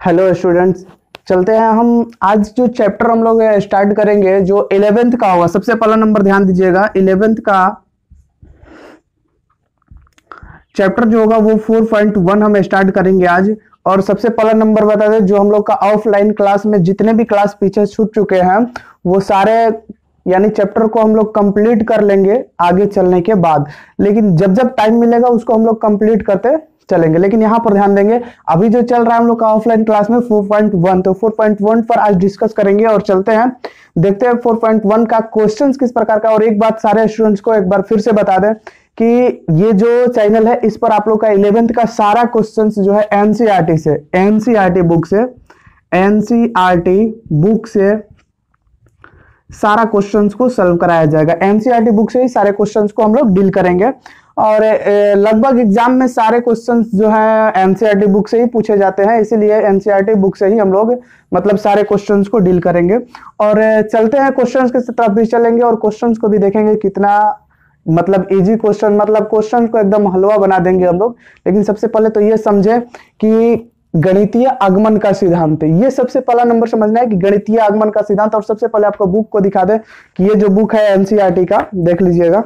Hello students, चलते हैं हम आज जो चैप्टर हम लोग स्टार्ट करेंगे जो 11th का होगा। सबसे पहला नंबर ध्यान दीजिएगा, 11th का चैप्टर जो होगा वो 4.1 हम स्टार्ट करेंगे आज। और सबसे पहला नंबर बता दें, जो हम लोग का ऑफलाइन क्लास में जितने भी क्लास पीछे छूट चुके हैं वो सारे यानी चैप्टर को हम लोग कंप्लीट कर लेंगे आगे चलने के बाद। लेकिन जब जब टाइम मिलेगा उसको हम लोग कंप्लीट करते चलेंगे। लेकिन यहाँ पर ध्यान देंगे, अभी जो चल रहा है हम लोग का ऑफलाइन क्लास में 4.1, तो 4.1 पर आज डिस्कस करेंगे। और चलते हैं देखते हैं 4.1 का क्वेश्चंस किस प्रकार का। और एक बात सारे स्टूडेंट्स को एक बार फिर से बता दें कि ये जो चैनल है इस पर आप लोग का 11th का सारा क्वेश्चंस जो है एनसीईआरटी से, एनसीईआरटी बुक से सारा क्वेश्चंस को सॉल्व कराया जाएगा। एनसीईआरटी बुक से ही सारे क्वेश्चंस को हम लोग डील करेंगे। और लगभग एग्जाम में सारे क्वेश्चंस जो है एनसीईआरटी बुक से ही पूछे जाते हैं, इसीलिए एनसीईआरटी बुक से ही हम लोग मतलब सारे क्वेश्चंस को डील करेंगे। और चलते हैं क्वेश्चंस के तरफ भी चलेंगे और क्वेश्चंस को भी देखेंगे कितना मतलब इजी क्वेश्चन, मतलब क्वेश्चन को एकदम हलवा बना देंगे हम लोग। लेकिन सबसे पहले तो ये समझे कि गणितीय आगमन का सिद्धांत, ये सबसे पहला नंबर समझना है कि गणितीय आगमन का सिद्धांत। और सबसे पहले आपको बुक को दिखा दे कि ये जो बुक है एनसीईआरटी का, देख लीजिएगा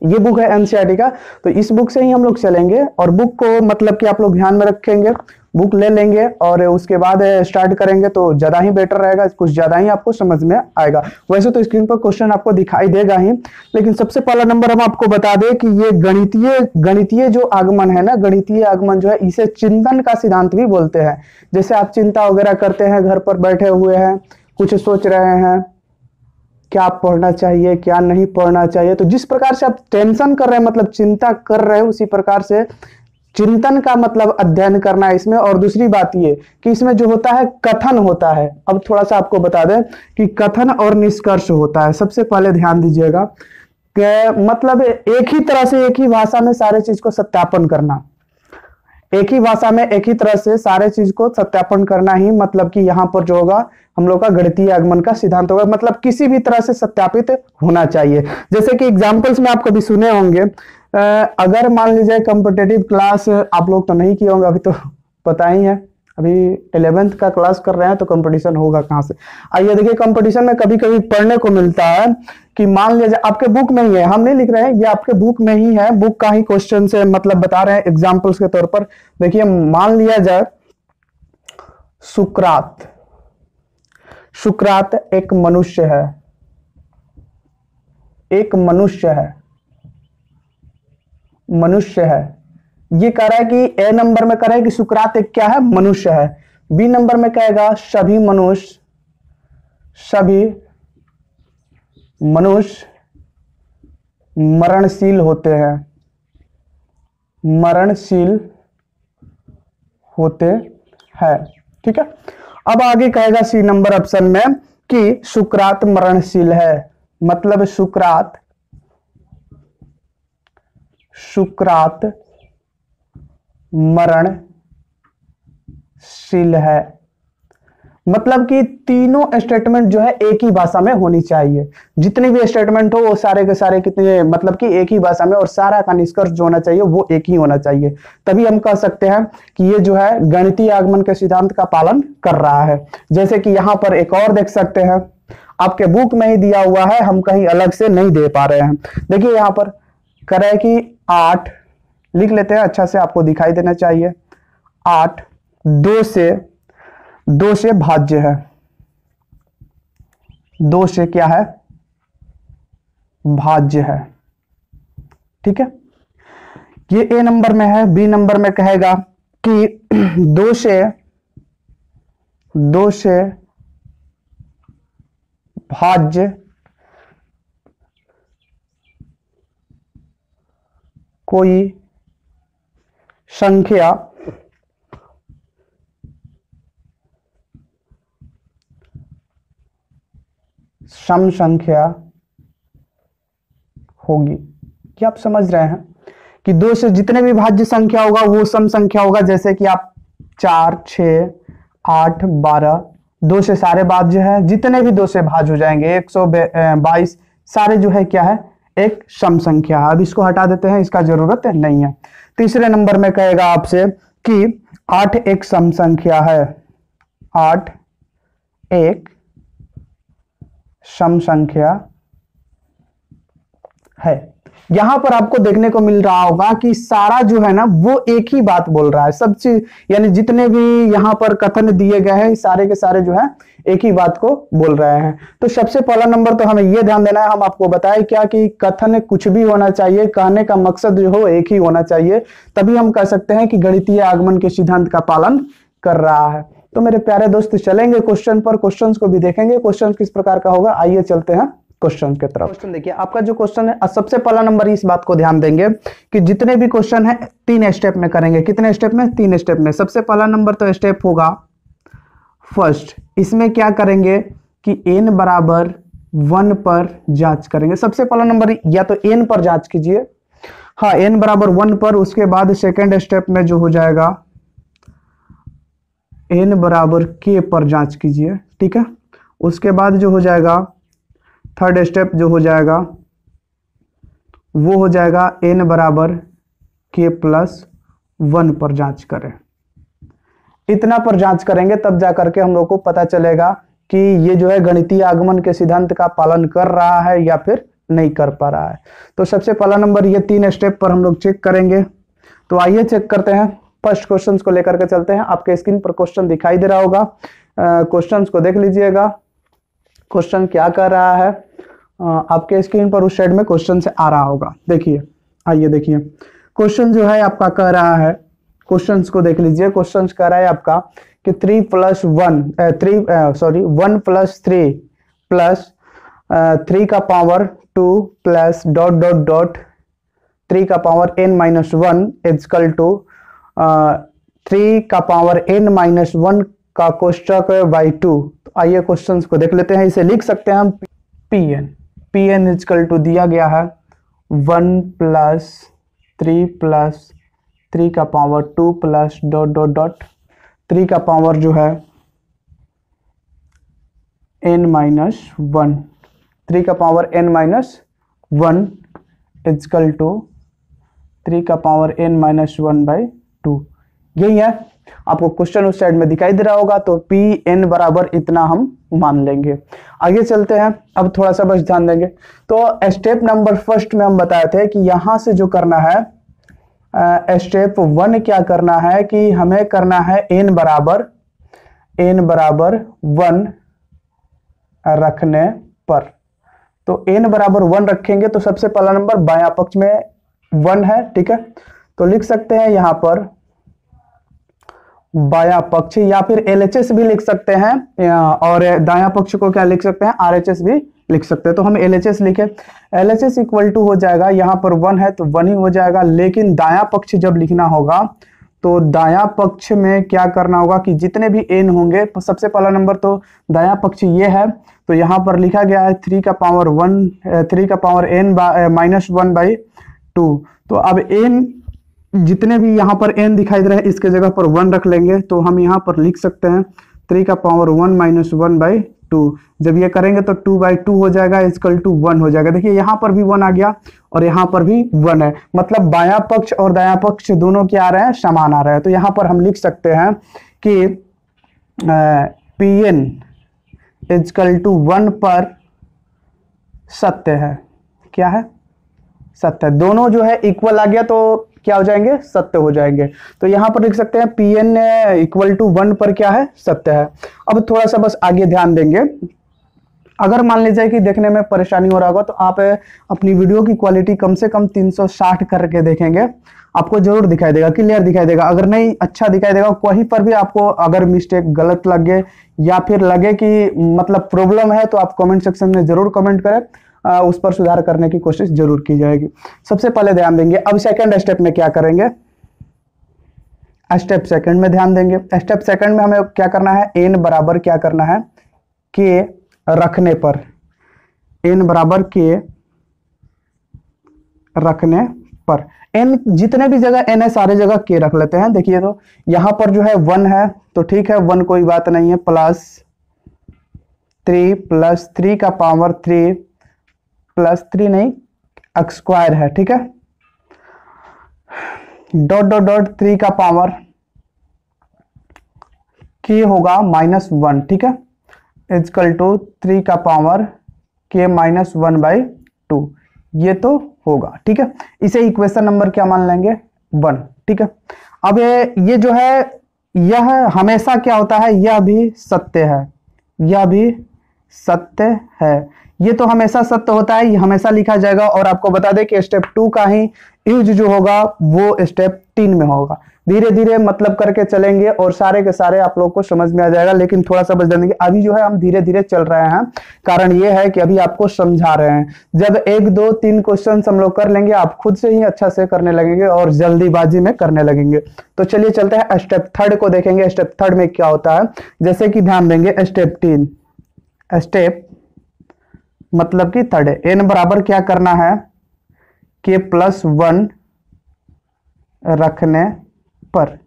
ये बुक है एनसीईआरटी का, तो इस बुक से ही हम लोग चलेंगे। और बुक को मतलब कि आप लोग ध्यान में रखेंगे, बुक ले लेंगे और उसके बाद स्टार्ट करेंगे तो ज्यादा ही बेटर रहेगा, कुछ ज्यादा ही आपको समझ में आएगा। वैसे तो स्क्रीन पर क्वेश्चन आपको दिखाई देगा ही, लेकिन सबसे पहला नंबर हम आपको बता दें कि ये गणितीय जो आगमन है ना, गणितीय आगमन जो है इसे चिंतन का सिद्धांत भी बोलते हैं। जैसे आप चिंता वगैरह करते हैं, घर पर बैठे हुए हैं, कुछ सोच रहे हैं क्या पढ़ना चाहिए क्या नहीं पढ़ना चाहिए, तो जिस प्रकार से आप टेंशन कर रहे हैं मतलब चिंता कर रहे हैं, उसी प्रकार से चिंतन का मतलब अध्ययन करना है इसमें। और दूसरी बात ये कि इसमें जो होता है कथन होता है। अब थोड़ा सा आपको बता दें कि कथन और निष्कर्ष होता है। सबसे पहले ध्यान दीजिएगा कि मतलब एक ही तरह से एक ही भाषा में सारे चीज को सत्यापन करना, एक ही भाषा में एक ही तरह से सारे चीज को सत्यापन करना ही मतलब कि यहाँ पर जो होगा हम लोग का गणितीय आगमन का सिद्धांत होगा। मतलब किसी भी तरह से सत्यापित होना चाहिए। जैसे कि एग्जांपल्स में आप कभी सुने होंगे, अगर मान लीजिए कॉम्पिटिटिव क्लास आप लोग तो नहीं किए होंगे, अभी तो पता ही है अभी 11th का क्लास कर रहे हैं तो कंपटीशन होगा कहाँ से। आइए देखिए, कंपटीशन में कभी कभी पढ़ने को मिलता है कि मान लीजिए आपके बुक में ही है, हम नहीं लिख रहे हैं, ये आपके बुक में ही है, बुक का ही क्वेश्चन से मतलब बता रहे हैं एग्जाम्पल्स के तौर पर। देखिए मान लिया जाए सुकरात एक मनुष्य है, एक मनुष्य है। ये कह रहा है कि ए नंबर में कह रहा है कि सुकरात एक क्या है, मनुष्य है। बी नंबर में कहेगा सभी मनुष्य मरणशील होते हैं। ठीक है। अब आगे कहेगा सी नंबर ऑप्शन में कि सुकरात मरणशील है, मतलब सुकरात मरणशील है। मतलब कि तीनों स्टेटमेंट जो है एक ही भाषा में होनी चाहिए। जितने भी स्टेटमेंट हो वो सारे के सारे कितने मतलब कि एक ही भाषा में, और सारा का निष्कर्ष जो होना चाहिए वो एक ही होना चाहिए। तभी हम कह सकते हैं कि ये जो है गणितीय आगमन के सिद्धांत का पालन कर रहा है। जैसे कि यहाँ पर एक और देख सकते हैं, आपके बुक में ही दिया हुआ है, हम कहीं अलग से नहीं दे पा रहे हैं। देखिए यहाँ पर कह रहे हैं कि 8 लिख लेते हैं, अच्छा से आपको दिखाई देना चाहिए। 8 2 से भाज्य है, 2 से क्या है, भाज्य है। ठीक है, ये ए नंबर में है। बी नंबर में कहेगा कि 2 से भाज्य कोई संख्या सम संख्या होगी। क्या आप समझ रहे हैं कि 2 से जितने भी भाज्य संख्या होगा वो सम संख्या होगा। जैसे कि आप 4 6 8 12, 2 से सारे भाज्य है, जितने भी 2 से भाज्य हो जाएंगे 122 सारे जो है क्या है, एक सम संख्या है। अब इसको हटा देते हैं, इसका जरूरत नहीं है। तीसरे नंबर में कहेगा आपसे कि 8 एक सम संख्या है, 8 एक सम संख्या है। यहां पर आपको देखने को मिल रहा होगा कि सारा जो है ना वो एक ही बात बोल रहा है, सब चीज यानी जितने भी यहां पर कथन दिए गए हैं सारे के सारे जो है एक ही बात को बोल रहे हैं। तो सबसे पहला नंबर तो हमें यह ध्यान देना है, हम आपको बताएं क्या कि कथन कुछ भी होना चाहिए, कहने का मकसद जो हो एक ही होना चाहिए, तभी हम कह सकते हैं कि गणितीय आगमन के सिद्धांत का पालन कर रहा है। तो मेरे प्यारे दोस्त चलेंगे क्वेश्चन पर, क्वेश्चन को भी देखेंगे क्वेश्चन किस प्रकार का होगा। आइए चलते हैं क्वेश्चन की तरफ। क्वेश्चन देखिए, आपका जो क्वेश्चन है सबसे पहला नंबर इस बात को ध्यान देंगे कि जितने भी क्वेश्चन है 3 स्टेप में करेंगे। कितने स्टेप में? 3 स्टेप में। सबसे पहला नंबर तो स्टेप होगा फर्स्ट, इसमें क्या करेंगे कि n बराबर 1 पर जांच करेंगे। सबसे पहला नंबर या तो n पर जांच कीजिए, हाँ n बराबर 1 पर। उसके बाद सेकेंड स्टेप में जो हो जाएगा n बराबर k पर जांच कीजिए, ठीक है। उसके बाद जो हो जाएगा थर्ड स्टेप जो हो जाएगा वो हो जाएगा n बराबर k प्लस 1 पर जांच करें। इतना पर जांच करेंगे तब जाकर के हम लोग को पता चलेगा कि ये जो है गणितीय आगमन के सिद्धांत का पालन कर रहा है या फिर नहीं कर पा रहा है। तो सबसे पहला नंबर ये 3 स्टेप पर हम लोग चेक करेंगे। तो आइए चेक करते हैं। फर्स्ट क्वेश्चन को लेकर के चलते हैं। आपके स्क्रीन पर क्वेश्चन दिखाई दे रहा होगा, क्वेश्चन को देख लीजिएगा। क्वेश्चन क्या कर रहा है आपके स्क्रीन पर उस साइड में क्वेश्चन से आ रहा होगा। देखिए, आइए देखिए क्वेश्चन जो है आपका कह रहा है, क्वेश्चन को देख लीजिए। क्वेश्चन कह रहा है आपका कि 1 प्लस 3 प्लस 3 का power 2 plus dot dot dot 3 का power n minus 1 equal to 3 का पावर n माइनस 1 का कोष्टक बाई 2। तो आइए क्वेश्चन को देख लेते हैं। इसे लिख सकते हैं हम pn इजकल टू दिया गया है 1 प्लस 3 प्लस 3 का power 2 plus dot dot dot 3 का पावर जो है n माइनस 1, 3 का power n minus 1 equal to 3 का पावर n माइनस 1 बाई 2। यही है, आपको क्वेश्चन उस साइड में दिखाई दे रहा होगा। तो pn बराबर इतना हम मान लेंगे। आगे चलते हैं, अब थोड़ा सा बस ध्यान देंगे। तो स्टेप नंबर फर्स्ट में हम बताए थे कि यहां से जो करना है स्टेप 1 क्या करना है कि हमें करना है n बराबर 1 रखने पर। तो n बराबर 1 रखेंगे तो सबसे पहला नंबर बायां पक्ष में 1 है, ठीक है। तो लिख सकते हैं यहां पर बायां पक्ष, या फिर LHS भी लिख सकते हैं, और दायां पक्ष को क्या लिख सकते हैं, RHS भी लिख सकते हैं। तो हम LHS लिखे, LHS इक्वल टू हो जाएगा, यहां पर 1 है तो 1 ही हो जाएगा। लेकिन दायां पक्ष जब लिखना होगा तो दायां पक्ष में क्या करना होगा कि जितने भी n होंगे, तो सबसे पहला नंबर तो दायां पक्ष ये है, तो यहां पर लिखा गया है 3 का पावर n माइनस 1 बाई 2। तो अब n जितने भी यहाँ पर n दिखाई दे रहे हैं इसके जगह पर 1 रख लेंगे। तो हम यहाँ पर लिख सकते हैं 3 का पावर 1 माइनस 1 बाई 2। जब ये करेंगे तो 2 बाई 2 हो जाएगा, इजकल टू 1 हो जाएगा। देखिए यहाँ पर भी 1 आ गया और यहाँ पर भी 1 है, मतलब बायां पक्ष और दायां पक्ष दोनों क्या आ रहे हैं, समान आ रहे हैं। तो यहाँ पर हम लिख सकते हैं कि pn इजकल टू 1 पर सत्य है। क्या है? सत्य। दोनों जो है इक्वल आ गया तो क्या हो जाएंगे, सत्य हो जाएंगे। तो यहां पर लिख सकते हैं pn इक्वल टू 1 पर क्या है, सत्य है। अब थोड़ा सा बस आगे ध्यान देंगे। अगर मान लीजिए कि देखने में परेशानी हो रहा होगा तो आप अपनी वीडियो की क्वालिटी कम से कम 360 करके देखेंगे, आपको जरूर दिखाई देगा, क्लियर दिखाई देगा। अगर नहीं अच्छा दिखाई देगा, कहीं पर भी आपको अगर मिस्टेक गलत लगे या फिर लगे कि मतलब प्रॉब्लम है तो आप कमेंट सेक्शन में जरूर कमेंट करें, उस पर सुधार करने की कोशिश जरूर की जाएगी। सबसे पहले ध्यान देंगे। अब सेकंड स्टेप में क्या करेंगे, स्टेप सेकंड में ध्यान देंगे। स्टेप सेकंड में हमें क्या करना है, n बराबर क्या करना है, k रखने पर, n बराबर k रखने पर। n जितने भी जगह n है सारे जगह k रख लेते हैं। देखिए तो यहां पर जो है 1 है तो ठीक है, 1 कोई बात नहीं है, प्लस 3 का पावर 3 प्लस 3 नहीं x स्क्वायर है, ठीक है। डॉट डॉट डॉट 3 का पावर के होगा -1, ठीक है, इजकल टू 3 का पावर के -1/2, ये तो होगा, ठीक है। इसे इक्वेशन नंबर क्या मान लेंगे 1, ठीक है। अब ये जो है यह हमेशा क्या होता है, यह भी सत्य है, यह भी सत्य है, ये तो हमेशा सत्य होता है, ये हमेशा लिखा जाएगा। और आपको बता दें कि स्टेप 2 का ही यूज जो होगा वो स्टेप 3 में होगा। धीरे धीरे मतलब करके चलेंगे और सारे के सारे आप लोग को समझ में आ जाएगा, लेकिन थोड़ा सा बच देंगे। अभी जो है हम धीरे धीरे चल रहे हैं, कारण ये है कि अभी आपको समझा रहे हैं। जब 1 2 3 क्वेश्चन हम लोग कर लेंगे, आप खुद से ही अच्छा से करने लगेंगे और जल्दीबाजी में करने लगेंगे। तो चलिए चलते हैं स्टेप 3 को देखेंगे। स्टेप 3 में क्या होता है, जैसे कि ध्यान देंगे स्टेप 3, स्टेप मतलब कि 3 n बराबर क्या करना है, k+1 रखने पर,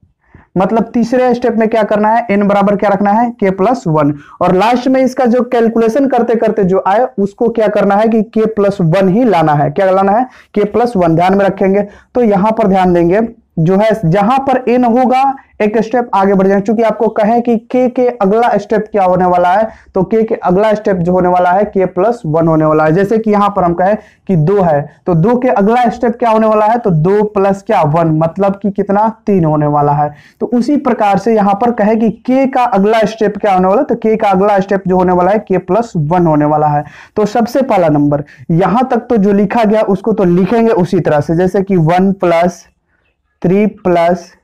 मतलब तीसरे स्टेप में क्या करना है, n बराबर क्या रखना है, k+1। और लास्ट में इसका जो कैलकुलेशन करते करते जो आए उसको क्या करना है कि k+1 ही लाना है। क्या लाना है, k+1 ध्यान में रखेंगे। तो यहां पर ध्यान देंगे, जो है जहां पर n होगा एक स्टेप आगे बढ़ जाएंगे। क्योंकि आपको कहें कि k के अगला स्टेप क्या होने वाला है, तो k के अगला स्टेप जो होने वाला है k+1 होने वाला है। जैसे कि यहां पर हम कहें कि 2 है, तो 2 के अगला स्टेप क्या होने वाला है, तो 2 + क्या 1, मतलब कि कितना 3 होने वाला है। तो उसी प्रकार से यहां पर कहे कि k का अगला स्टेप क्या होने वाला है, तो k का अगला स्टेप जो होने वाला है k+1 होने वाला है। तो सबसे पहला नंबर यहां तक तो जो लिखा गया उसको तो लिखेंगे उसी तरह से, जैसे कि 1 + 3 +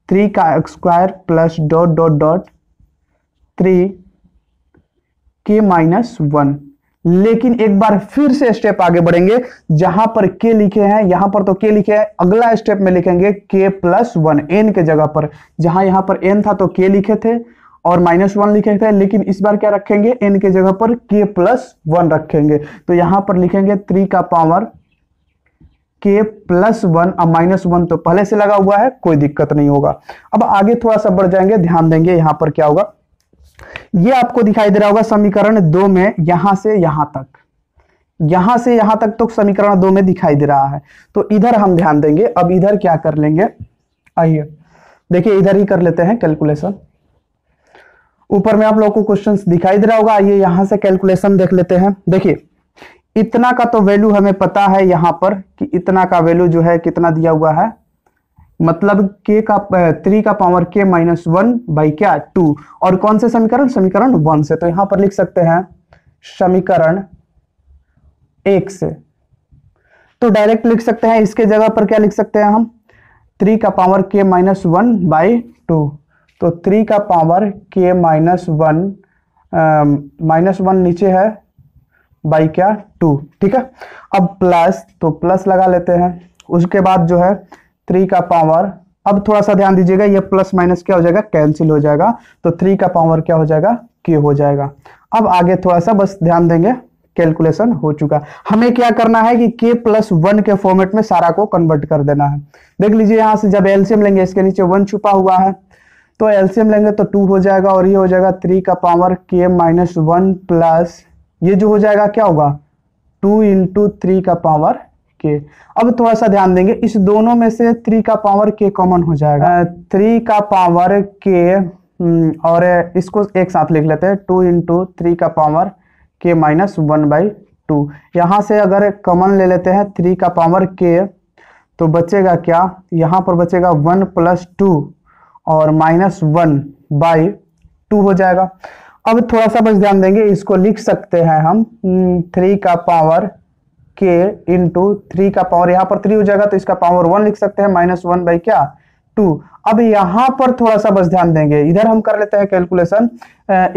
3 का स्क्वायर प्लस ... 3 k-1। लेकिन एक बार फिर से स्टेप आगे बढ़ेंगे, जहां पर k लिखे हैं यहां पर तो k लिखे हैं, अगला स्टेप में लिखेंगे k+1 n के जगह पर। जहां यहां पर n था तो k लिखे थे और -1 लिखे थे, लेकिन इस बार क्या रखेंगे, n के जगह पर k+1 रखेंगे। तो यहां पर लिखेंगे 3 का पावर k+1। अब -1 तो पहले से लगा हुआ है, कोई दिक्कत नहीं होगा। अब आगे थोड़ा सा बढ़ जाएंगे, ध्यान देंगे यहां पर क्या होगा, ये आपको दिखाई दे रहा होगा समीकरण 2 में, यहां से यहां तक तो समीकरण 2 में दिखाई दे रहा है। तो इधर हम ध्यान देंगे। अब इधर क्या कर लेंगे, आइए देखिए इधर ही कर लेते हैं कैलकुलेशन। ऊपर में आप लोगों को क्वेश्चंस दिखाई दे रहा होगा, आइए यहां से कैलकुलेशन देख लेते हैं। देखिए इतना का तो वैल्यू हमें पता है यहां पर कि इतना का वैल्यू जो है कितना दिया हुआ है, मतलब k का 3 का पावर k-1/2। और कौन से समीकरण, समीकरण 1 से। तो यहां पर लिख सकते हैं समीकरण 1 से, तो डायरेक्ट लिख सकते हैं। इसके जगह पर क्या लिख सकते हैं हम, 3 का पावर k-1/2। तो 3 का पावर k-1 -1 नीचे है बाई क्या 2, ठीक है। अब प्लस, तो प्लस लगा लेते हैं। उसके बाद जो है 3 का पावर, अब थोड़ा सा ध्यान दीजिएगा, ये प्लस माइनस क्या हो जाएगा, कैंसिल हो जाएगा। तो 3 का पावर क्या हो जाएगा, k हो जाएगा। अब आगे थोड़ा सा बस ध्यान देंगे, कैलकुलेशन हो चुका। हमें क्या करना है कि k+1 के फॉर्मेट में सारा को कन्वर्ट कर देना है। देख लीजिए यहां से जब एलसीएम लेंगे, इसके नीचे 1 छुपा हुआ है, तो एलसीएम लेंगे तो 2 हो जाएगा, और ये हो जाएगा 3 का पावर k-1 प्लस ये जो हो जाएगा क्या होगा 2 × 3 का पावर k। अब थोड़ा सा ध्यान देंगे, इस दोनों में से 3 का पावर k कॉमन हो जाएगा, 3 का पावर k, और इसको एक साथ लिख लेते हैं 2 × 3 का पावर k-1/2। यहां से अगर कॉमन ले लेते हैं 3 का पावर k, तो बचेगा क्या, यहां पर बचेगा 1 + 2 और -1/2 हो जाएगा। अब थोड़ा सा बस ध्यान देंगे, इसको लिख सकते हैं हम 3 का पावर k × 3 का पावर, यहां पर 3 हो जाएगा तो इसका पावर 1 लिख सकते हैं, -1/2। अब यहां पर थोड़ा सा बस ध्यान देंगे, इधर हम कर लेते हैं कैलकुलेशन।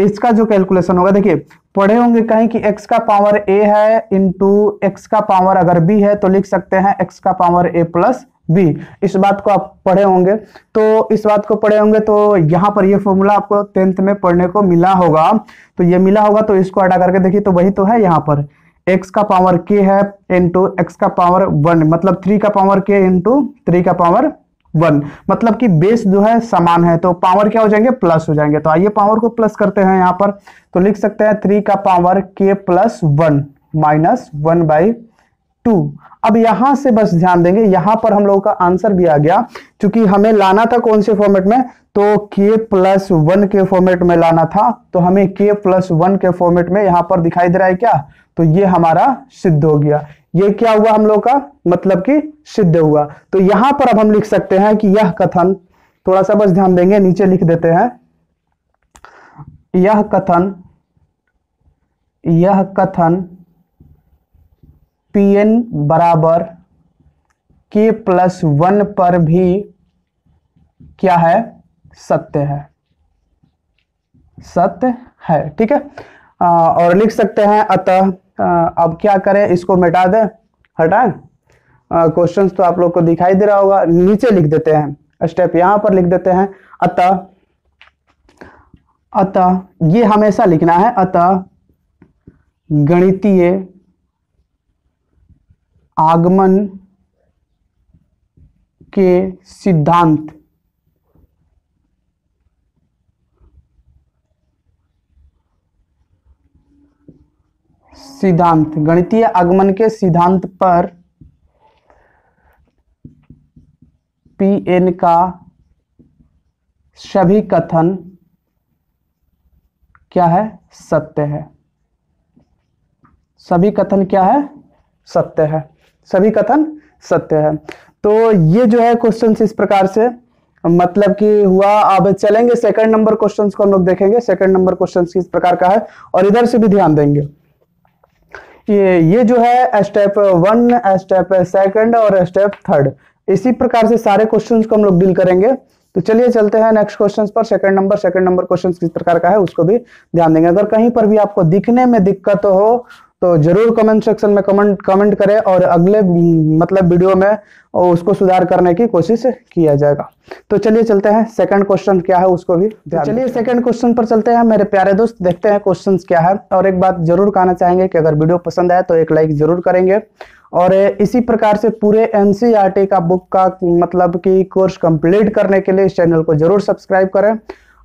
इसका जो कैलकुलेशन होगा, देखिए पढ़े होंगे कहीं कि x का पावर a है इंटू x का पावर अगर b है तो लिख सकते हैं x का पावर a + b। इस बात को आप पढ़े होंगे, तो इस बात को पढ़े होंगे तो यहां पर ये फॉर्मूला आपको 10th में पढ़ने को मिला होगा। तो ये मिला होगा, तो इसको हटा करके देखिए तो वही तो है, यहाँ पर x का पावर k है इंटू x का पावर 1, मतलब 3 का पावर k इंटू 3 का पावर 1, मतलब कि बेस जो है समान है, तो पावर क्या हो जाएंगे, प्लस हो जाएंगे। तो आइए पावर को प्लस करते हैं यहाँ पर, तो लिख सकते हैं 3 का पावर k + 1 -1/2 2। अब यहां से बस ध्यान देंगे, यहां पर हम लोगों का आंसर भी आ गया, क्योंकि हमें लाना था कौन से फॉर्मेट में, तो k+1 के फॉर्मेट में लाना था, तो हमें k+1 के फॉर्मेट में यहां पर दिखाई दे रहा है क्या, तो ये हमारा सिद्ध हो गया। ये क्या हुआ हम लोग का, मतलब कि सिद्ध हुआ। तो यहां पर अब हम लिख सकते हैं कि यह कथन, थोड़ा सा बस ध्यान देंगे, नीचे लिख देते हैं, यह कथन Pn बराबर k+1 पर भी क्या है, सत्य है, सत्य है। ठीक है, और लिख सकते हैं अतः, अब क्या करें, इसको मिटा दें, हटाएं, क्वेश्चंस तो आप लोग को दिखाई दे रहा होगा, नीचे लिख देते हैं, स्टेप यहां पर लिख देते हैं, अतः ये हमेशा लिखना है, अतः गणितीय आगमन के सिद्धांत गणितीय आगमन के सिद्धांत पर Pn का सभी कथन क्या है, सत्य है। सभी कथन क्या है, सत्य है, सभी कथन सत्य है। तो ये जो है क्वेश्चन इस प्रकार से मतलब कि हुआ। अब चलेंगे सेकंड नंबर क्वेश्चन को हम लोग देखेंगे, सेकंड नंबर क्वेश्चन किस प्रकार का है, और इधर से भी ध्यान देंगे। ये जो है स्टेप 1, स्टेप सेकंड और स्टेप थर्ड, इसी प्रकार से सारे क्वेश्चंस को हम लोग डील करेंगे। तो चलिए चलते हैं नेक्स्ट क्वेश्चंस पर। सेकंड नंबर क्वेश्चंस किस प्रकार का है उसको भी ध्यान देंगे। अगर कहीं पर भी आपको दिखने में दिक्कत हो तो जरूर कमेंट सेक्शन में कमेंट करें, और अगले मतलब वीडियो में उसको सुधार करने की कोशिश किया जाएगा। तो चलिए चलते हैं, सेकंड क्वेश्चन क्या है उसको भी ध्यान। चलिए सेकंड क्वेश्चन पर चलते हैं मेरे प्यारे दोस्त, देखते हैं क्वेश्चन क्या है। और एक बात जरूर कहना चाहेंगे कि अगर वीडियो पसंद आए तो एक लाइक जरूर करेंगे, और इसी प्रकार से पूरे एनसीईआरटी का बुक का मतलब कि कोर्स कंप्लीट करने के लिए इस चैनल को जरूर सब्सक्राइब करें,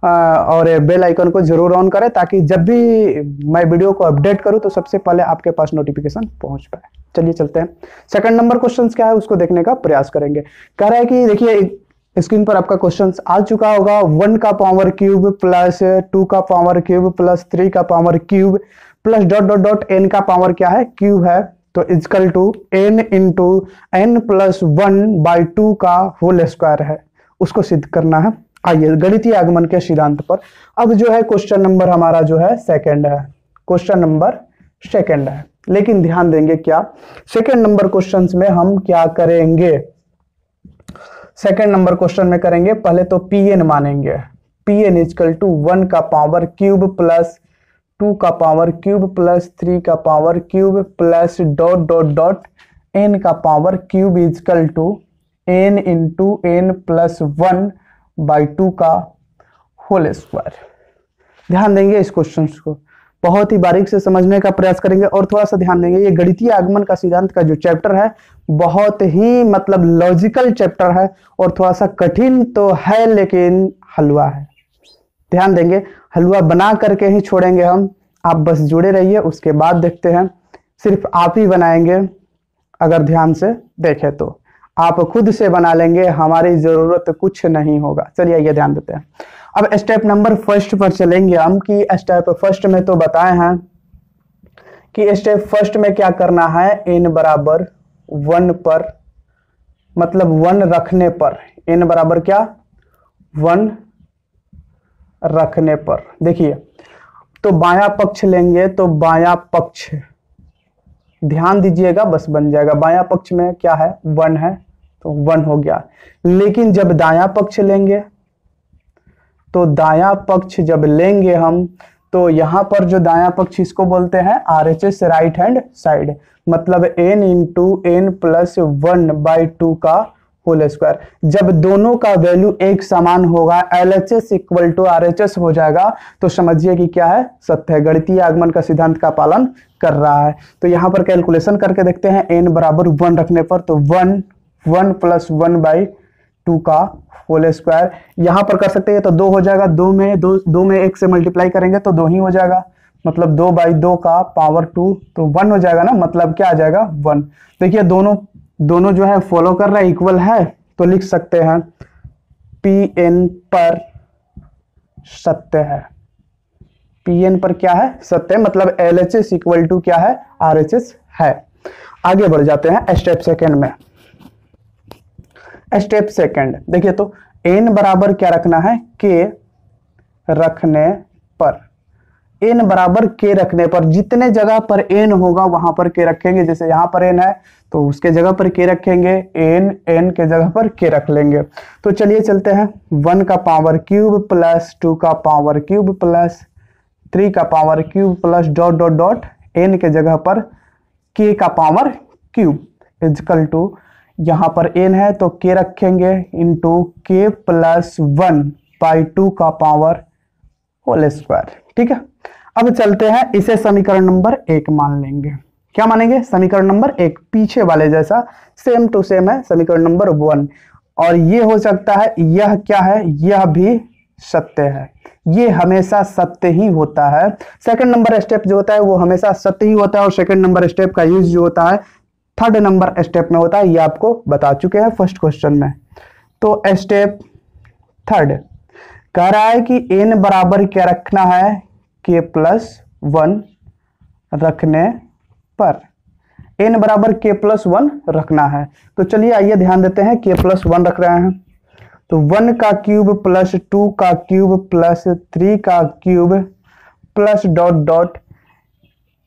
और बेल आइकन को जरूर ऑन करें, ताकि जब भी मैं वीडियो को अपडेट करूं तो सबसे पहले आपके पास नोटिफिकेशन पहुंच पाए। चलिए चलते हैं, सेकंड नंबर क्वेश्चन क्या है उसको देखने का प्रयास करेंगे। कह रहा है कि देखिए स्क्रीन पर आपका क्वेश्चन आ चुका होगा, 1 का पावर क्यूब प्लस 2 का पावर क्यूब प्लस 3 का power cube plus dot dot dot n का पावर क्या है, क्यूब है, तो equal to n into n+1/2 का होल स्क्वायर है, उसको सिद्ध करना है। आइए गणितीय आगमन के सिद्धांत पर। अब जो है क्वेश्चन नंबर हमारा जो है सेकंड है, क्वेश्चन नंबर सेकंड है, लेकिन ध्यान देंगे क्या, सेकंड नंबर क्वेश्चंस में हम क्या करेंगे, सेकंड नंबर क्वेश्चन में करेंगे पहले तो Pn मानेंगे, Pn इक्वल टू 1 का पावर क्यूब प्लस 2 का पावर क्यूब प्लस 3 का power cube plus dot dot dot n का power cube equal to n into n+1/2 का होल स्क्वायर। ध्यान देंगे इस क्वेश्चन को, बहुत ही बारीक से समझने का प्रयास करेंगे, और थोड़ा सा ध्यान देंगे ये गणितीय आगमन का सिद्धांत का जो चैप्टर है बहुत ही मतलब लॉजिकल चैप्टर है, और थोड़ा सा कठिन तो है लेकिन हलवा है। ध्यान देंगे, हलवा बना करके ही छोड़ेंगे हम, आप बस जुड़े रहिए, उसके बाद देखते हैं। सिर्फ आप ही बनाएंगे, अगर ध्यान से देखें तो आप खुद से बना लेंगे, हमारी जरूरत कुछ नहीं होगा। चलिए ये ध्यान देते हैं। अब स्टेप नंबर फर्स्ट पर चलेंगे हम, कि स्टेप फर्स्ट में तो बताए हैं कि स्टेप फर्स्ट में क्या करना है, n बराबर 1 पर, मतलब 1 रखने पर, n बराबर क्या 1 रखने पर, देखिए तो बायां पक्ष लेंगे, तो बायां पक्ष ध्यान दीजिएगा बस बन जाएगा, बायां पक्ष में क्या है 1 है, तो 1 हो गया। लेकिन जब दायां पक्ष लेंगे, तो दायां पक्ष जब लेंगे हम, तो यहां पर जो दायां पक्ष इसको बोलते हैं RHS, राइट हैंड साइड, मतलब n इंटू n+1/2 का होल स्क्वायर। जब दोनों का वैल्यू एक समान होगा, LHS इक्वल टू RHS हो जाएगा, तो समझिए कि क्या है, सत्य है, गणितीय आगमन का सिद्धांत का पालन कर रहा है। तो यहां पर कैलकुलेशन करके देखते हैं, n बराबर 1 रखने पर, तो 1 +1/2 का होल स्क्वायर। यहां पर कर सकते हैं तो 2 हो जाएगा, 2 में 1 से मल्टीप्लाई करेंगे तो 2 ही हो जाएगा, मतलब 2/2 का पावर 2 तो 1 हो जाएगा ना, मतलब क्या आ जाएगा 1। देखिए दोनों जो है फॉलो कर रहा है, इक्वल है, तो लिख सकते हैं Pn पर सत्य है। Pn पर क्या है, सत्य, मतलब LHS इक्वल टू क्या है, RHS है। आगे बढ़ जाते हैं स्टेप सेकंड में। स्टेप सेकंड देखिए, तो n बराबर क्या रखना है, k रखने पर, n बराबर k रखने पर जितने जगह पर n होगा वहां पर k रखेंगे। जैसे यहां पर n है तो उसके जगह पर k रखेंगे, n के जगह पर k रख लेंगे। तो चलिए चलते हैं, 1 का पावर क्यूब प्लस 2 का पावर क्यूब प्लस 3 का power cube plus dot dot dot n के जगह पर k का पावर क्यूब इजकल टू, यहां पर n है तो k रखेंगे इंटू k प्लस 1/2 का पावर होल स्क्वायर। ठीक है, अब चलते हैं, इसे समीकरण नंबर 1 मान लेंगे। क्या मानेंगे, समीकरण नंबर 1, पीछे वाले जैसा सेम टू सेम है समीकरण नंबर 1। और ये हो सकता है, यह क्या है, यह भी सत्य है, ये हमेशा सत्य ही होता है। सेकंड नंबर स्टेप जो होता है वो हमेशा सत्य ही होता है, और सेकंड नंबर स्टेप का यूज जो होता है थर्ड नंबर स्टेप में होता है, ये आपको बता चुके हैं फर्स्ट क्वेश्चन में। तो स्टेप थर्ड कह रहा है कि n बराबर क्या रखना है, k प्लस 1 रखने पर, n बराबर k प्लस 1 रखना है। तो चलिए आइए ध्यान देते हैं, k प्लस 1 रख रहे हैं, तो 1 का क्यूब प्लस 2 का क्यूब प्लस 3 का cube plus dot dot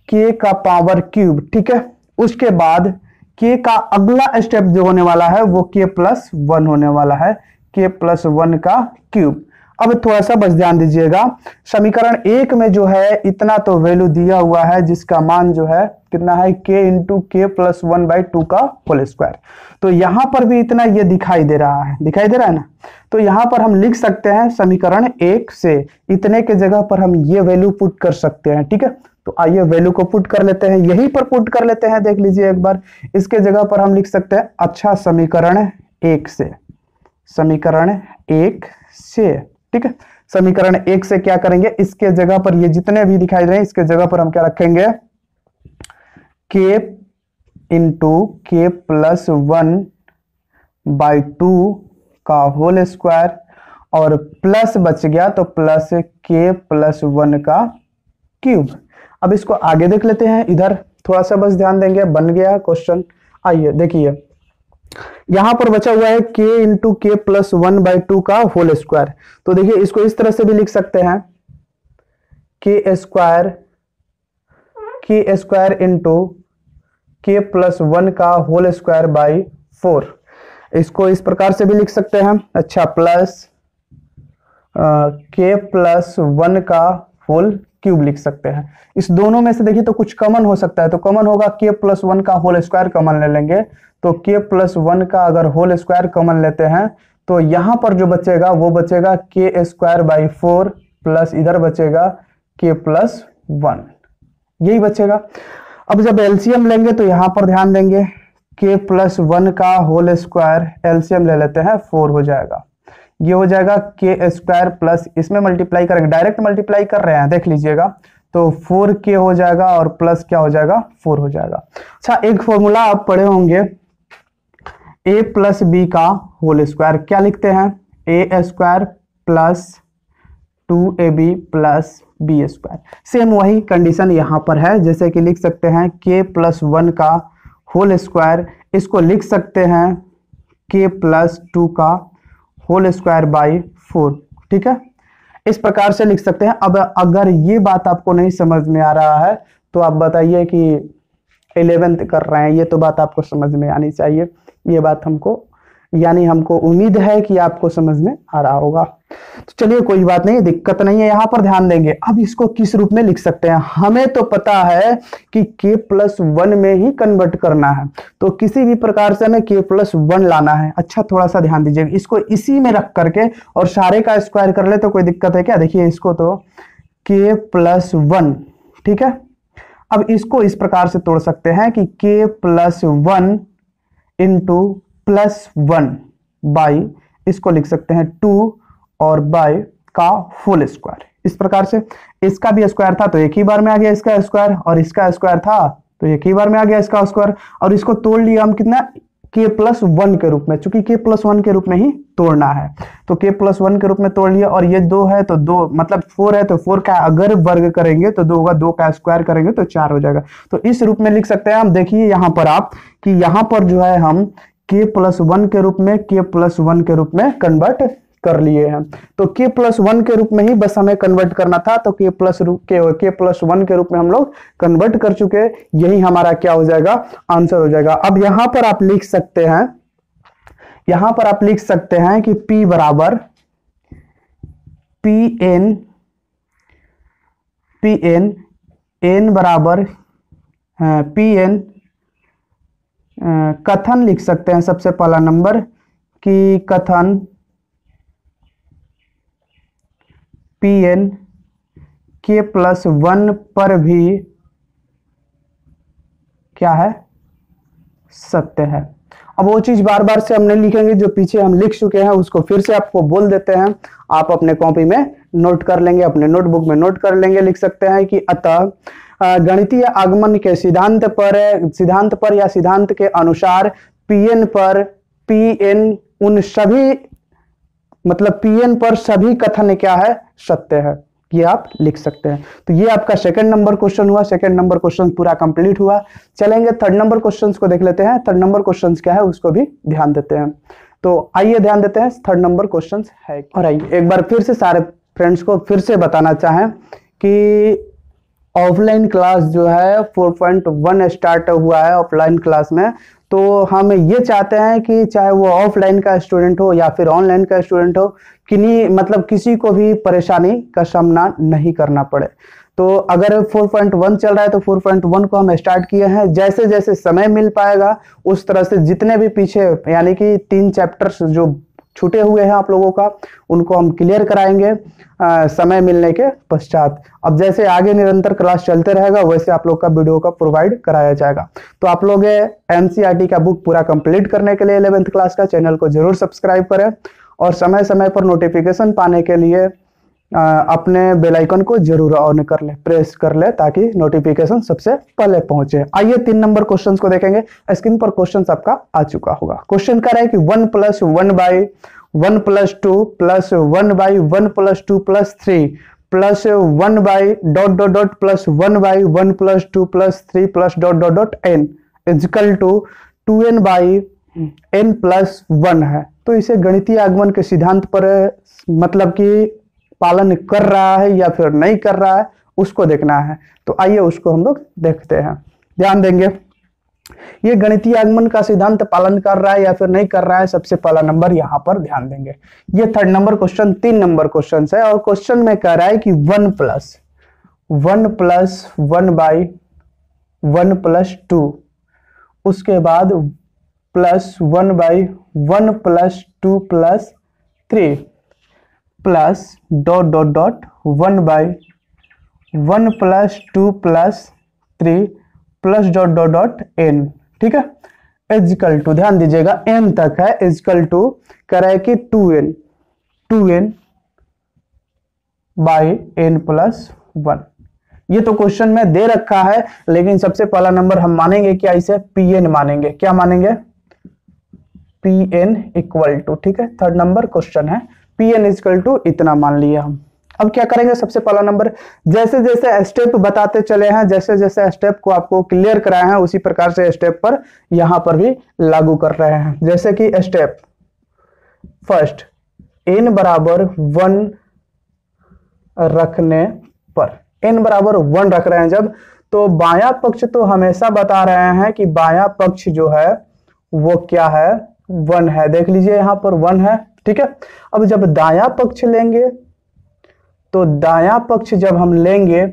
k का पावर क्यूब। ठीक है, उसके बाद k का अगला स्टेप जो होने वाला है वो k प्लस 1 होने वाला है, k प्लस 1 का क्यूब। अब थोड़ा सा बस ध्यान दीजिएगा, समीकरण 1 में जो है इतना तो वैल्यू दिया हुआ है जिसका मान जो है कितना है, k इंटू k प्लस 1/2 का होल स्क्वायर। तो यहां पर भी इतना ये दिखाई दे रहा है, दिखाई दे रहा है ना। तो यहां पर हम लिख सकते हैं समीकरण 1 से इतने के जगह पर हम ये वैल्यू पुट कर सकते हैं। ठीक है, तो आइए वैल्यू को पुट कर लेते हैं, यहीं पर पुट कर लेते हैं, देख लीजिए एक बार। इसके जगह पर हम लिख सकते हैं, अच्छा समीकरण 1 से, समीकरण 1 से, ठीक है, समीकरण 1 से क्या करेंगे, इसके जगह पर ये जितने भी दिखाई दे रहे हैं इसके जगह पर हम क्या रखेंगे, k इंटू k प्लस 1/2 का होल स्क्वायर, और प्लस बच गया तो प्लस k प्लस 1 का क्यूब। अब इसको आगे देख लेते हैं, इधर थोड़ा सा बस ध्यान देंगे, बन गया क्वेश्चन। आइए देखिए, यहां पर बचा हुआ है k इंटू k प्लस 1/2 का होल स्क्वायर। तो देखिए इसको इस तरह से भी लिख सकते हैं, k square into k plus 1 का होल स्क्वायर बाई 4। इसको इस प्रकार से भी लिख सकते हैं, अच्छा, प्लस k प्लस 1 का होल क्यूब लिख सकते हैं। इस दोनों में से देखिए तो कुछ कॉमन हो सकता है, तो कॉमन होगा k प्लस 1 का होल स्क्वायर कॉमन ले लेंगे, तो k प्लस 1 का अगर होल स्क्वायर कॉमन लेते हैं तो यहां पर जो बचेगा वो बचेगा k स्क्वायर बाई 4 प्लस इधर बचेगा k प्लस 1, यही बचेगा। अब जब एलसीएम लेंगे तो यहां पर ध्यान देंगे, k प्लस 1 का होल स्क्वायर एलसीएम ले लेते हैं, 4 हो जाएगा, ये हो जाएगा k स्क्वायर प्लस, इसमें मल्टीप्लाई करेंगे, डायरेक्ट मल्टीप्लाई कर रहे हैं देख लीजिएगा, तो 4k हो जाएगा और प्लस क्या हो जाएगा, 4 हो जाएगा। अच्छा, एक फॉर्मूला आप पढ़े होंगे, a प्लस बी का होल स्क्वायर, क्या लिखते हैं, a square plus 2ab plus B square. Same वही कंडीशन यहां पर है, जैसे कि लिख सकते हैं k प्लस 1 का होल स्क्वायर, इसको लिख सकते हैं k प्लस 2 का होल स्क्वायर बाई 4। ठीक है, इस प्रकार से लिख सकते हैं। अब अगर ये बात आपको नहीं समझ में आ रहा है तो आप बताइए कि 11th कर रहे हैं, ये तो बात आपको समझ में आनी चाहिए, ये बात हमको उम्मीद है कि आपको समझ में आ रहा होगा। तो चलिए कोई बात नहीं, दिक्कत नहीं है, यहां पर ध्यान देंगे। अब इसको किस रूप में लिख सकते हैं, हमें तो पता है कि k प्लस 1 में ही कन्वर्ट करना है, तो किसी भी प्रकार से हमें k प्लस 1 लाना है। अच्छा, थोड़ा सा ध्यान दीजिएगा, इसको इसी में रख करके और सारे का स्क्वायर कर ले तो कोई दिक्कत है क्या, देखिए इसको तो k प्लस 1, ठीक है। अब इसको इस प्रकार से तोड़ सकते हैं कि k plus 1 into plus 1 by, इसको लिख सकते हैं 2 और बाय का होल स्क्वायर, इस प्रकार से इसका भी स्क्वायर था तो एक ही बार में आ गया इसका स्क्वायर, और इसका स्क्वायर था तो एक ही बार में आ गया इसका स्क्वायर, और इसको तोड़ लिया हम कितना k+1 के रूप में, चूंकि k+1 के रूप में ही तोड़ना है तो k+1 के रूप में तोड़ लिया। और ये 2 है तो 2 मतलब 4 है तो 4 का अगर वर्ग करेंगे तो 2 होगा, 2 का स्क्वायर करेंगे तो 4 हो जाएगा। तो इस रूप में लिख सकते हैं हम। देखिए यहाँ पर आप कि यहाँ पर जो है हम k+1 के रूप में k+1 के रूप में कन्वर्ट कर लिए हैं। तो k+1 के रूप में ही बस हमें कन्वर्ट करना था, तो k+1 के रूप में हम लोग कन्वर्ट कर चुके, यही हमारा क्या हो जाएगा, आंसर हो जाएगा। अब यहां पर आप लिख सकते हैं, यहां पर आप लिख सकते हैं कि p बराबर pn n बराबर pn कथन लिख सकते हैं। सबसे पहला नंबर कि कथन pn k+1 पर भी क्या है, सत्य है। अब वो चीज बार बार से हम नहीं लिखेंगे, जो पीछे हम लिख चुके हैं उसको फिर से आपको बोल देते हैं, आप अपने कॉपी में नोट कर लेंगे, अपने नोटबुक में नोट कर लेंगे। लिख सकते हैं कि अतः गणितीय आगमन के सिद्धांत पर या सिद्धांत के अनुसार pn उन सभी मतलब pn पर सभी कथन क्या है, सत्य है। ये आप लिख सकते हैं। तो ये आपका सेकंड नंबर क्वेश्चन हुआ। सेकंड नंबर क्वेश्चन पूरा कंप्लीट हुआ। चलेंगे थर्ड नंबर क्वेश्चन को देख लेते हैं। थर्ड नंबर क्वेश्चन क्या है उसको भी ध्यान देते हैं। तो आइए ध्यान देते हैं थर्ड नंबर क्वेश्चन है। और आइए एक बार फिर से सारे फ्रेंड्स को फिर से बताना चाहें कि ऑफलाइन क्लास जो है 4.1 स्टार्ट हुआ है ऑफलाइन क्लास में। तो हम ये चाहते हैं कि चाहे वो ऑफलाइन का स्टूडेंट हो या फिर ऑनलाइन का स्टूडेंट हो, मतलब किसी को भी परेशानी का सामना नहीं करना पड़े। तो अगर 4.1 चल रहा है तो 4.1 को हम स्टार्ट किए हैं। जैसे जैसे समय मिल पाएगा उस तरह से जितने भी पीछे यानी कि 3 चैप्टर्स जो छूटे हुए हैं आप लोगों का, उनको हम क्लियर कराएंगे समय मिलने के पश्चात। अब जैसे आगे निरंतर क्लास चलते रहेगा वैसे आप लोग का वीडियो का प्रोवाइड कराया जाएगा। तो आप लोग एनसीईआरटी का बुक पूरा कंप्लीट करने के लिए 11th क्लास का चैनल को जरूर सब्सक्राइब करें, और समय समय पर नोटिफिकेशन पाने के लिए अपने बेल आइकन को जरूर ऑन कर ले, प्रेस कर ले, ताकि नोटिफिकेशन सबसे पहले पहुंचे। आइए 3 नंबर क्वेश्चन को देखेंगे। स्क्रीन पर क्वेश्चन आपका आ चुका होगा। क्वेश्चन कह रहा है कि 1 + 1/1 + 2 + 1/1 + 2 + 3 + 1/... + 1/1 + 2 + 3 + n = 2n/n + 1 है। तो इसे गणितीय आगमन के सिद्धांत पर मतलब कि पालन कर रहा है या फिर नहीं कर रहा है उसको देखना है। तो आइए उसको हम लोग देखते हैं, ध्यान देंगे। ये गणितीय आगमन का सिद्धांत पालन कर रहा है या फिर नहीं कर रहा है, सबसे पहला नंबर यहां पर ध्यान देंगे। ये third number question 3 number question है, और क्वेश्चन में कह रहा है कि 1 + 1/1 + 2, उसके बाद +1/1 + 2 + 3 + ... 1/1 + 2 + 3 + ... n। ठीक है, = ध्यान दीजिएगा n तक है, = कह रहा है कि 2n /n + 1। ये तो क्वेश्चन में दे रखा है, लेकिन सबसे पहला नंबर हम मानेंगे क्या, इसे pn मानेंगे। क्या मानेंगे, pn = ठीक है, थर्ड नंबर क्वेश्चन है, pn = इतना मान लिया हम। अब क्या करेंगे, सबसे पहला नंबर जैसे जैसे स्टेप बताते चले हैं, जैसे जैसे स्टेप को आपको क्लियर कराए हैं उसी प्रकार से स्टेप पर यहां पर भी लागू कर रहे हैं। जैसे कि स्टेप फर्स्ट, n बराबर 1 रखने पर, n बराबर 1 रख रहे हैं जब, तो बायां पक्ष तो हमेशा बता रहे हैं कि बायां पक्ष जो है वो क्या है, 1 है। देख लीजिए यहां पर 1 है। ठीक है, अब जब दायां पक्ष लेंगे तो दायां पक्ष जब हम लेंगे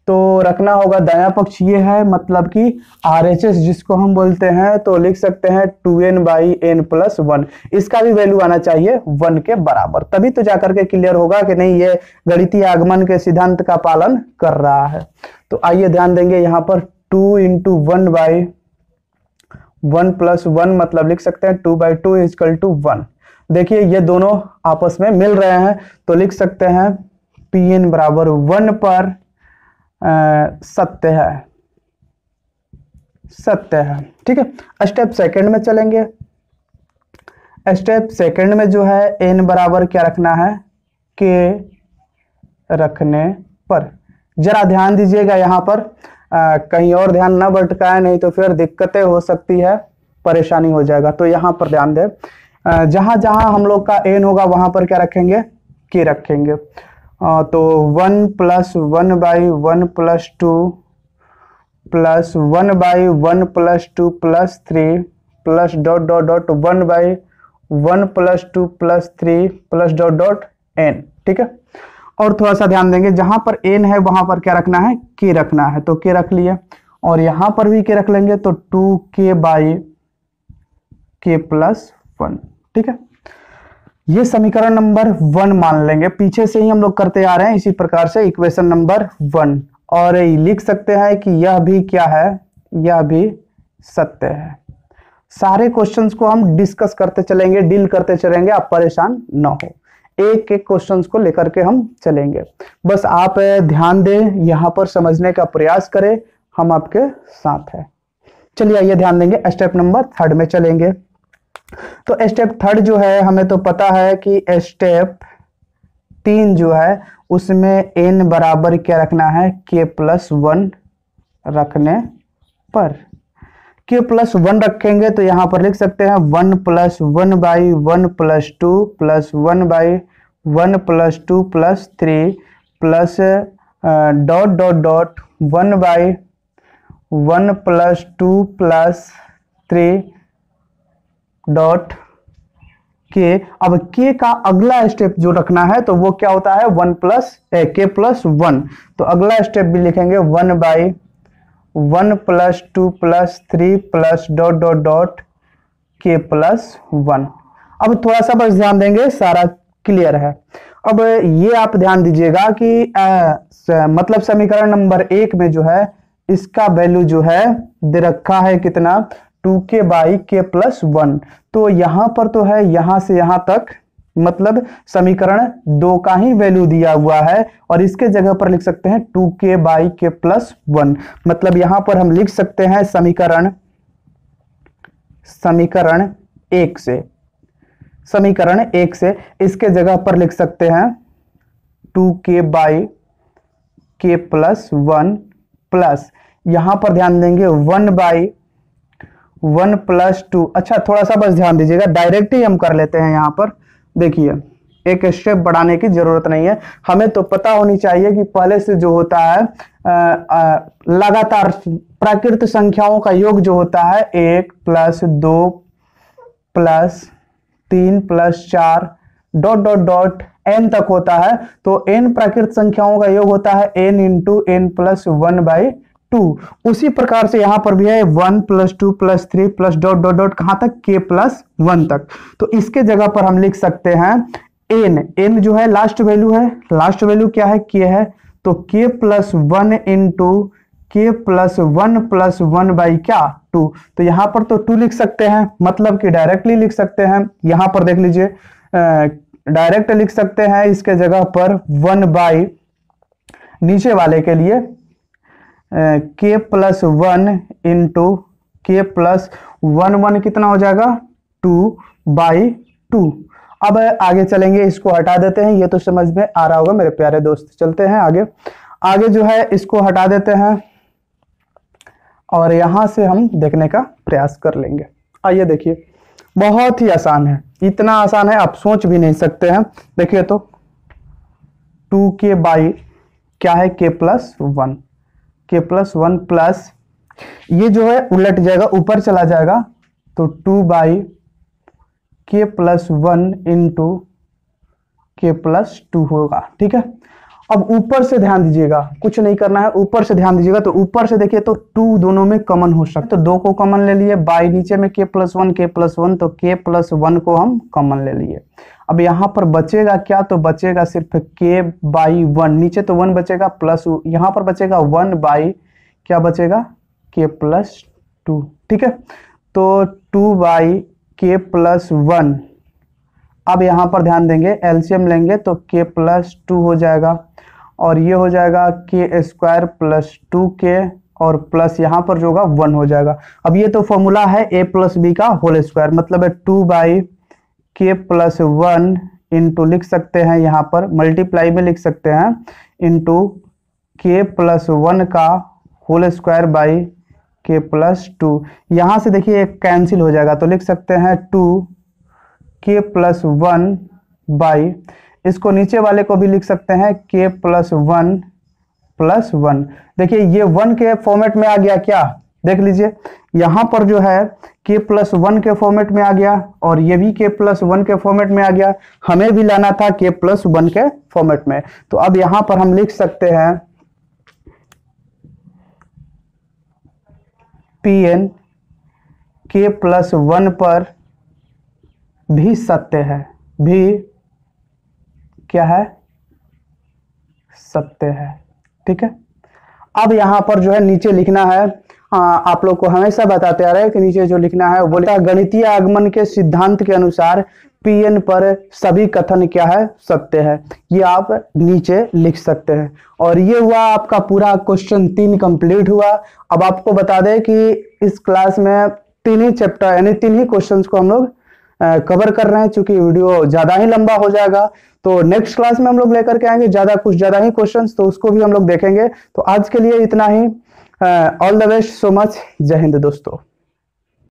तो रखना होगा, दायां पक्ष ये है मतलब कि RHS जिसको हम बोलते हैं, तो लिख सकते हैं 2n/n + 1। इसका भी वैल्यू आना चाहिए 1 के बराबर, तभी तो जाकर के क्लियर होगा कि नहीं ये गणितीय आगमन के सिद्धांत का पालन कर रहा है। तो आइए ध्यान देंगे यहाँ पर 2 × 1/1 + 1 मतलब लिख सकते हैं 2/2 = 1। देखिए ये दोनों आपस में मिल रहे हैं, तो लिख सकते हैं Pn बराबर 1 पर सत्य है। ठीक है, स्टेप सेकंड में चलेंगे। स्टेप सेकंड में जो है n बराबर क्या रखना है, k रखने पर। जरा ध्यान दीजिएगा यहाँ पर, कहीं और ध्यान ना भटकाए, नहीं तो फिर दिक्कतें हो सकती है, परेशानी हो जाएगा। तो यहाँ पर ध्यान दें, जहां जहां हम लोग का n होगा वहां पर क्या रखेंगे, k रखेंगे। तो 1 + 1 / 1 + 2 + 1 / 1 + 2 + 3 + ... 1 / 1 + 2 + 3 + ... n। ठीक है, और थोड़ा सा ध्यान देंगे, जहां पर n है वहां पर क्या रखना है, k रखना है। तो k रख लिए, और यहां पर भी k रख लेंगे, तो 2k / k + 1। ठीक है, ये समीकरण नंबर 1 मान लेंगे। पीछे से ही हम लोग करते आ रहे हैं इसी प्रकार से इक्वेशन नंबर 1। और लिख सकते हैं कि यह भी क्या है, यह भी सत्य है। सारे क्वेश्चंस को हम डिस्कस करते चलेंगे, डील करते चलेंगे, आप परेशान ना हो, एक एक क्वेश्चंस को लेकर के हम चलेंगे। बस आप ध्यान दें, यहां पर समझने का प्रयास करें, हम आपके साथ हैं। चलिए आइए ध्यान देंगे, स्टेप नंबर 3 में चलेंगे। तो स्टेप 3 जो है, हमें तो पता है कि स्टेप 3 जो है उसमें n बराबर क्या रखना है, k + 1 रखने पर। k + 1 रखेंगे तो यहां पर लिख सकते हैं 1 + 1 / 1 + 2 + 1 / 1 + 2 + 3 + ... 1 / 1 + 2 + 3 k। अब k का अगला स्टेप जो रखना है तो वो क्या होता है, k + 1। तो अगला स्टेप भी लिखेंगे 1 / 1 + 2 + 3 + ... k + 1। अब थोड़ा सा बस ध्यान देंगे, सारा क्लियर है। अब ये आप ध्यान दीजिएगा कि मतलब समीकरण नंबर 1 में जो है इसका वैल्यू जो है दे रखा है कितना, 2k / k + 1। तो यहां पर तो है यहां से यहां तक, मतलब समीकरण 2 का ही वैल्यू दिया हुआ है, और इसके जगह पर लिख सकते हैं 2k / k + 1। मतलब यहां पर हम लिख सकते हैं समीकरण 1 से इसके जगह पर लिख सकते हैं 2k / k + 1 प्लस, यहां पर ध्यान देंगे 1 / 1 + 2। अच्छा, थोड़ा सा बस ध्यान दीजिएगा, डायरेक्ट ही हम कर लेते हैं। यहां पर देखिए, एक स्टेप बढ़ाने की जरूरत नहीं है, हमें तो पता होनी चाहिए कि पहले से जो होता है लगातार प्राकृत संख्याओं का योग जो होता है 1 + 2 + 3 + 4 ... n तक होता है। तो n प्राकृत संख्याओं का योग होता है n × n + 1/2। उसी प्रकार से यहां पर भी है 1 + 2 + 3 + ... कहां तक, k + 1 तक। तो इसके जगह पर हम लिख सकते हैं n जो है लास्ट वैल्यू है, लास्ट वैल्यू क्या है, k है। तो k + 1 × k + 1 + 1/2। तो यहां पर तो 2 लिख सकते हैं, मतलब कि डायरेक्टली लिख सकते हैं। यहां पर देख लीजिए, डायरेक्ट लिख सकते हैं इसके जगह पर 1/, नीचे वाले के लिए k + 1 × k + 1 कितना हो जाएगा, 2/2। अब आगे चलेंगे, इसको हटा देते हैं, ये तो समझ में आ रहा होगा मेरे प्यारे दोस्त। चलते हैं आगे जो है इसको हटा देते हैं, और यहां से हम देखने का प्रयास कर लेंगे। आइए देखिए, बहुत ही आसान है, इतना आसान है आप सोच भी नहीं सकते हैं। देखिए तो 2k / क्या है, k + 1, k + 1 प्लस, ये जो है उलट जाएगा, ऊपर चला जाएगा, तो 2/k + 1 × k + 2 होगा। ठीक है, अब ऊपर से ध्यान दीजिएगा, कुछ नहीं करना है, ऊपर से ध्यान दीजिएगा। तो ऊपर से देखिए तो 2 दोनों में कॉमन हो सकता है, तो 2 को कॉमन ले लिए, बाई नीचे में k + 1 तो k + 1 को हम कॉमन ले लिए। अब यहां पर बचेगा क्या, तो बचेगा सिर्फ k / 1, नीचे तो 1 बचेगा, प्लस यहां पर बचेगा 1/, क्या बचेगा, k + 2। ठीक है, तो 2/k + 1 अब यहाँ पर ध्यान देंगे, एलसीएम लेंगे तो k प्लस 2 हो जाएगा और ये हो जाएगा k स्क्वायर प्लस 2k और प्लस यहाँ पर जो होगा 1 हो जाएगा। अब ये तो फॉर्मूला है a प्लस बी का होल स्क्वायर, मतलब है 2 बाई k प्लस 1 इंटू लिख सकते हैं यहाँ पर मल्टीप्लाई में लिख सकते हैं इंटू k प्लस 1 का whole square by k plus 2। यहाँ से देखिए एक कैंसिल हो जाएगा तो लिख सकते हैं 2k प्लस 1 बाई, इसको नीचे वाले को भी लिख सकते हैं k प्लस 1 प्लस 1। देखिए ये 1 के फॉर्मेट में आ गया क्या, देख लीजिए यहाँ पर जो है k प्लस 1 के फॉर्मेट में आ गया और ये भी k प्लस 1 के फॉर्मेट में आ गया, हमें भी लाना था k प्लस 1 के फॉर्मेट में। तो अब यहाँ पर हम लिख सकते हैं Pn k प्लस 1 पर भी सत्य है, भी क्या है, सत्य है। ठीक है, अब यहाँ पर जो है नीचे लिखना है, आप लोग को हमेशा बताते आ रहे हैं कि नीचे जो लिखना है वो बोलता है गणितीय आगमन के सिद्धांत के अनुसार Pn पर सभी कथन क्या है, सत्य है। ये आप नीचे लिख सकते हैं। और ये हुआ आपका पूरा क्वेश्चन 3 कंप्लीट हुआ। अब आपको बता दें कि इस क्लास में 3 ही चैप्टर यानी 3 ही क्वेश्चंस को हम लोग कवर कर रहे हैं, चूंकि वीडियो ज्यादा ही लंबा हो जाएगा। तो नेक्स्ट क्लास में हम लोग लेकर के आएंगे कुछ ज्यादा ही क्वेश्चंस, तो उसको भी हम लोग देखेंगे। तो आज के लिए इतना ही। All the best, so much, जय हिंद दोस्तों।